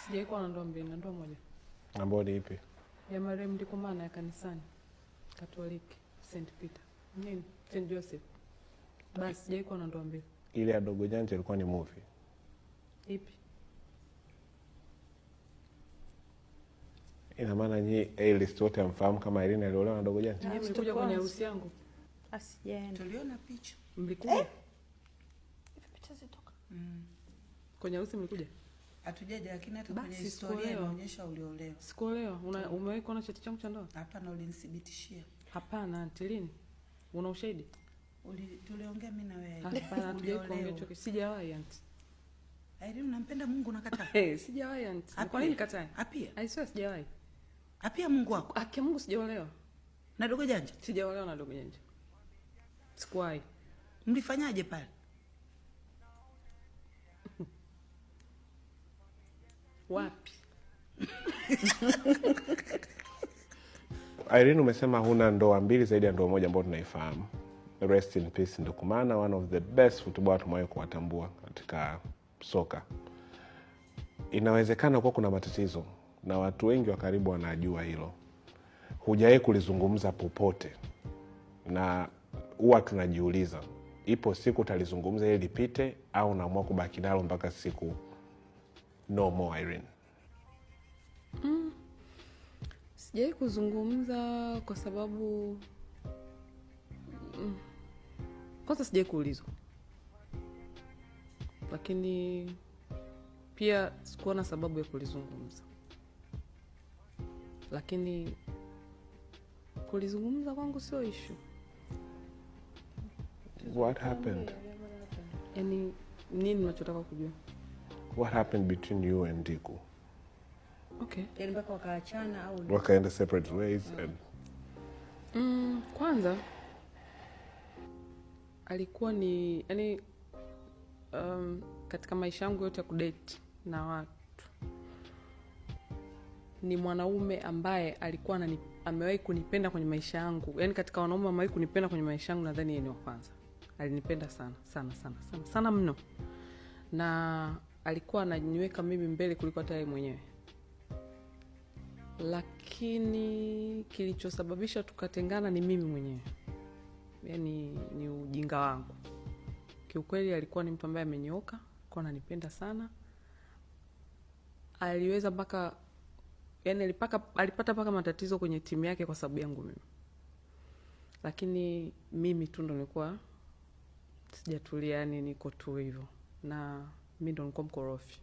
Sijaikuwa na ndoa mbili, na ndoa moja. Ambayo ni ipi? Ya marehemu Ndikumana ya kanisani Katoliki St. Peter. Nini? St. Joseph. Basi sijaikuwa na ndoa mbili. Ile ya Dogo Janja ilikuwa ni movie. Ipi? Ina maana nyinyi A-list wote amfahamu kama Irene aliolewa na Dogo Janja? Nyinyi mlikuja kwenye harusi yangu? Asijaenda. Tuliona picha. Mlikuja? Hivi picha zitoka. Kwenye harusi mlikuja? Hatujaja, lakini hata Basi, kwenye historia sikuolewa. inaonyesha uliolewa. Sikuolewa. Umewahi kuona cheti changu cha ndoa? Hapana, ulinithibitishia. Hapana, auntie Lini. Una ushahidi? Tuliongea mimi na wewe. Hapana, hatujawahi kuongea chochote. Sijawahi auntie. Irene, unampenda Mungu unakataa? Sijawahi auntie. Kwa nini nikataa? Apia. I swear sijawahi. Apia Mungu wako. Akia Mungu sijaolewa. Na Dogo Janja? Sijaolewa na Dogo Janja. Sikuwahi. Mlifanyaje pale? Wapi? Irene, umesema huna ndoa mbili zaidi ya ndoa moja ambayo tunaifahamu. Rest in peace Ndikumana, one of the best footballer tumewahi kuwatambua katika soka. Inawezekana kuwa kuna matatizo na watu wengi wa karibu wanajua hilo. Hujawahi kulizungumza popote. Na huwa tunajiuliza, ipo siku utalizungumza ili lipite au unaamua kubaki nalo mpaka siku no more Irene? Sijawahi kuzungumza kwa sababu kwanza sijawahi kuulizwa. Lakini pia sikuona sababu ya kulizungumza. Lakini kulizungumza kwangu sio issue. What happened? Yaani nini unachotaka kujua? What happened between you and Ndiku? Okay. Yaani mpaka wakaachana au Wakaenda separate ways and kwanza alikuwa ni yani katika maisha yangu yote ya kudate na watu ni mwanaume ambaye alikuwa amewahi kunipenda kwenye maisha yangu. Yaani katika wanaume amewahi kunipenda kwenye maisha yangu nadhani yeye ni wa kwanza. Alinipenda sana mno. Na alikuwa ananiweka mimi mbele kuliko hata yeye mwenyewe. Lakini kilichosababisha tukatengana ni mimi mwenyewe. Yaani ni ujinga wangu. Kiukweli alikuwa ni mtu ambaye amenyooka, alikuwa ananipenda sana. Aliweza mpaka yaani alipata mpaka matatizo kwenye timu yake kwa sababu yangu mimi. Lakini mimi tu ndo nilikuwa sijatulia, yani niko tu hivyo. Na mimi ndo nilikuwa mkorofi.